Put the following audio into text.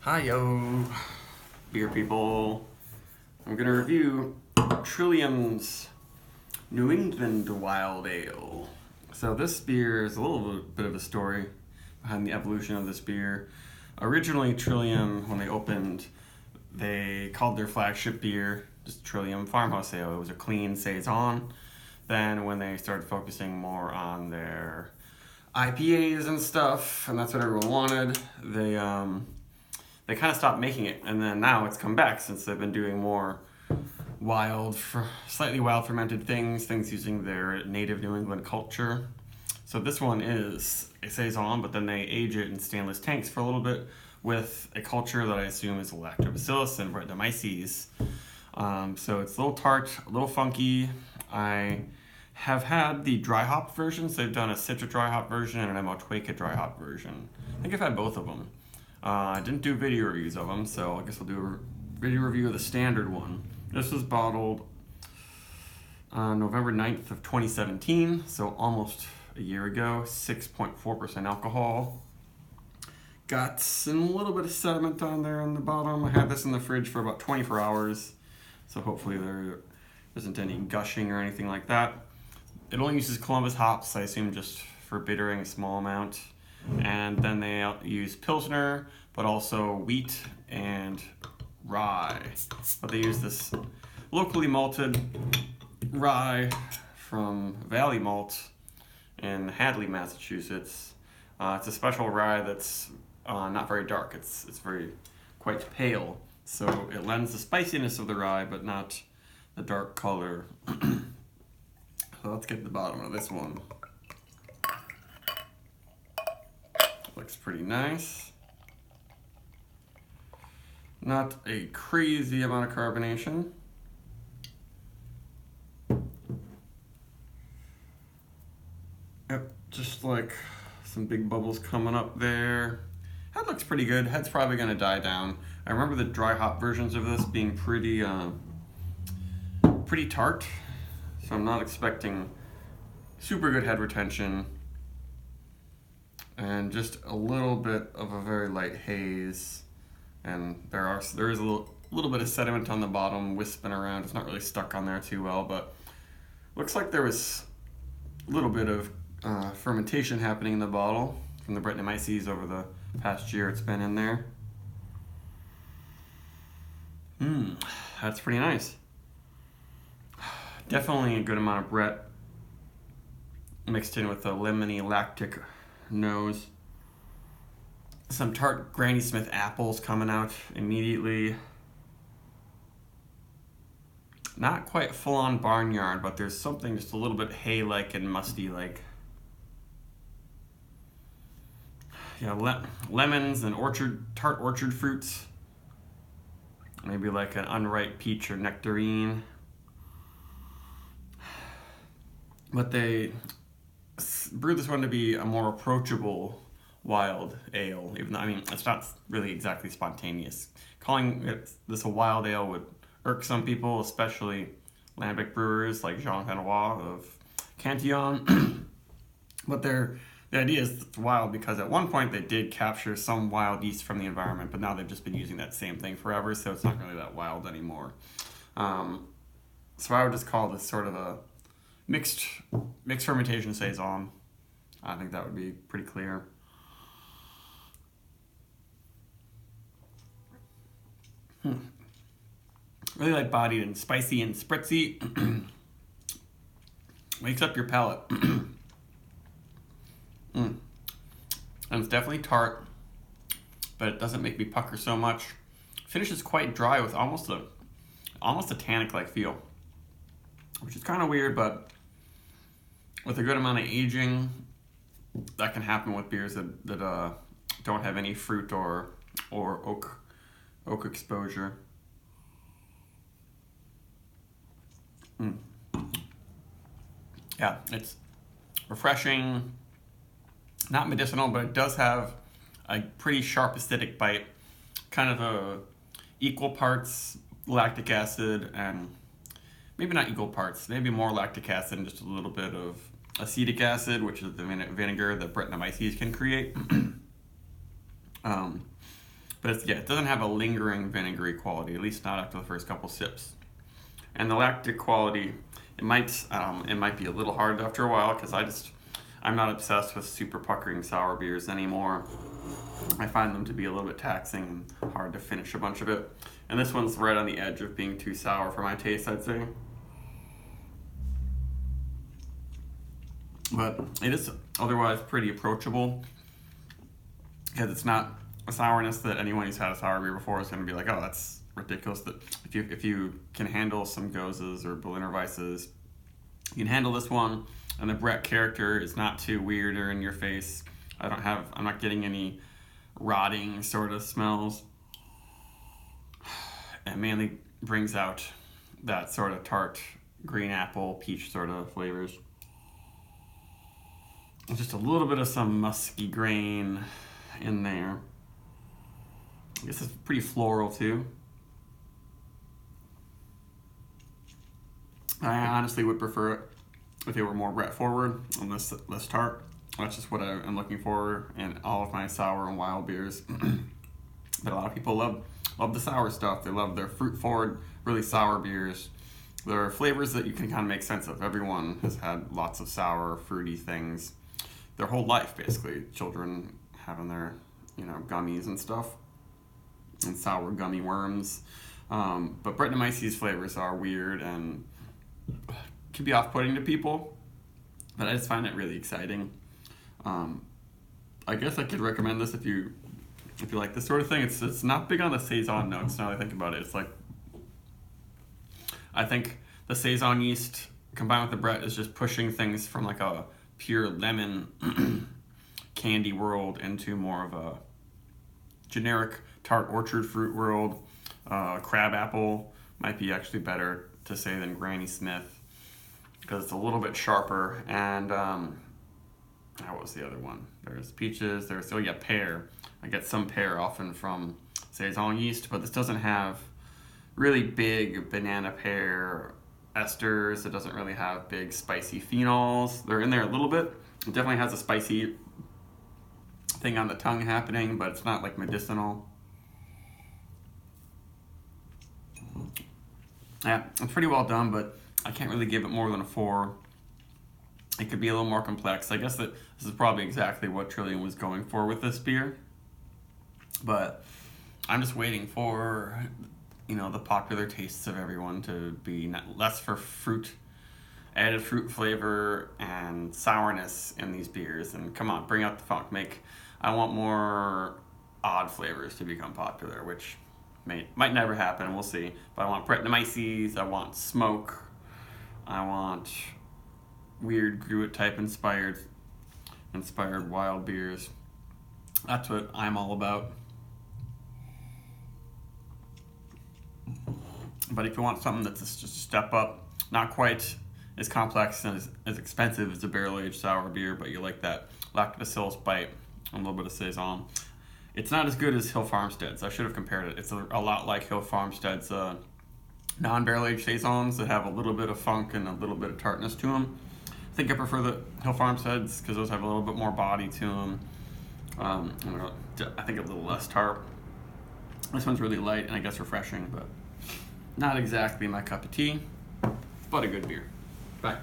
Hi-yo, beer people. I'm gonna review Trillium's New England Wild Ale. So this beer is a little bit of a story behind the evolution of this beer. Originally, Trillium, when they opened, they called their flagship beer just Trillium Farmhouse Ale. It was a clean saison. Then when they started focusing more on their IPAs and stuff, and that's what everyone wanted, they kind of stopped making it, and then now it's come back since they've been doing more slightly wild fermented things using their native New England culture. So this one is a saison, but then they age it in stainless tanks for a little bit with a culture that I assume is lactobacillus and Brettanomyces. So it's a little tart, a little funky. I have had the dry hop versions. They've done a Citra dry hop version and an Motueka dry hop version. I think I've had both of them. I didn't do video reviews of them, so I guess I'll do a video review of the standard one. This was bottled on November 9th of 2017, so almost a year ago. 6.4% alcohol. Got some little bit of sediment on there on the bottom. I had this in the fridge for about 24 hours, so hopefully there isn't any gushing or anything like that. It only uses Columbus hops, I assume just for bittering a small amount. And then they use Pilsner, but also wheat and rye. But they use this locally malted rye from Valley Malt in Hadley, Massachusetts. It's a special rye that's not very dark. It's quite pale, so it lends the spiciness of the rye, but not the dark color. So let's get to the bottom of this one. Looks pretty nice. Not a crazy amount of carbonation. Yep, just like some big bubbles coming up there. Head looks pretty good. Head's probably gonna die down. I remember the dry hop versions of this being pretty tart, so I'm not expecting super good head retention. And just a little bit of a very light haze, and there is a little bit of sediment on the bottom wisping around. It's not really stuck on there too well, but looks like there was a little bit of fermentation happening in the bottle from the Brettanomyces over the past year it's been in there. That's pretty nice. Definitely a good amount of Brett mixed in with a lemony lactic nose. Some tart Granny Smith apples coming out immediately. Not quite full-on barnyard, but there's something just a little bit hay-like and musty-like. Yeah, lemons and tart orchard fruits. Maybe like an unripe peach or nectarine. But they brewed this one to be a more approachable wild ale, even though, it's not really exactly spontaneous. Calling this a wild ale would irk some people, especially lambic brewers like Jean Benoit of Cantillon. But the idea is it's wild because at one point they did capture some wild yeast from the environment, but now they've just been using that same thing forever, so it's not really that wild anymore. So I would just call this sort of a mixed fermentation saison. I think that would be pretty clear. Really light bodied and spicy and spritzy. Wakes up your palate. And it's definitely tart, but it doesn't make me pucker so much. Finish is quite dry with almost a tannic-like feel, which is kind of weird, but with a good amount of aging, that can happen with beers that don't have any fruit or oak exposure. Yeah, it's refreshing, not medicinal, but it does have a pretty sharp acidic bite, kind of a equal parts lactic acid and maybe not equal parts, maybe more lactic acid and just a little bit of acetic acid, which is the vinegar that Brettanomyces can create. But it's, yeah, it doesn't have a lingering vinegary quality, at least not after the first couple sips. And the lactic quality, it might be a little hard after a while because I'm not obsessed with super puckering sour beers anymore. I find them to be a little bit taxing and hard to finish a bunch of it. And this one's right on the edge of being too sour for my taste, I'd say. But it is otherwise pretty approachable because it's not a sourness that anyone who's had a sour beer before is going to be like, oh, that's ridiculous. That if you can handle some Gozes or Berliner Weisses, you can handle this one. And the Brett character is not too weird or in your face. I'm not getting any rotting sort of smells. It mainly brings out that sort of tart green apple, peach sort of flavors. Just a little bit of some musky grain in there. I guess it's pretty floral too. I honestly would prefer it if it were more Brett forward and less tart. That's just what I'm looking for in all of my sour and wild beers. But a lot of people love the sour stuff. They love their fruit forward, really sour beers. There are flavors that you can kind of make sense of. Everyone has had lots of sour, fruity things their whole life, basically. Children having their, gummies and stuff, and sour gummy worms. But Brettanomyces flavors are weird and can be off-putting to people, but I just find it really exciting. I guess I could recommend this if you like this sort of thing. It's not big on the Saison notes now that I think about it. It's like, I think the Saison yeast combined with the Brett is just pushing things from like a pure lemon candy world into more of a generic tart orchard fruit world. Crab apple might be actually better to say than Granny Smith because it's a little bit sharper. And what was the other one? There's peaches. Pear. I get some pear often from Saison yeast, but this doesn't have really big banana pear esters. It doesn't really have big spicy phenols. They're in there a little bit. It definitely has a spicy thing on the tongue happening, but it's not like medicinal. Yeah, it's pretty well done, but I can't really give it more than a 4. It could be a little more complex. I guess that this is probably exactly what Trillium was going for with this beer. But I'm just waiting for, the popular tastes of everyone to be less for added fruit flavor and sourness in these beers. And come on, bring out the funk. I want more odd flavors to become popular, which might never happen. We'll see. But I want Brettanomyces. I want smoke. I want weird Gruit type inspired wild beers. That's what I'm all about. But if you want something that's just a step up, not quite as complex and as expensive as a barrel-aged sour beer, but you like that lactobacillus bite and a little bit of Saison, it's not as good as Hill Farmstead's. I should have compared it. It's a lot like Hill Farmstead's non-barrel-aged Saisons that have a little bit of funk and a little bit of tartness to them. I think I prefer the Hill Farmsteads because those have a little bit more body to them. I think a little less tart. This one's really light and I guess refreshing, but not exactly my cup of tea, but a good beer. Bye.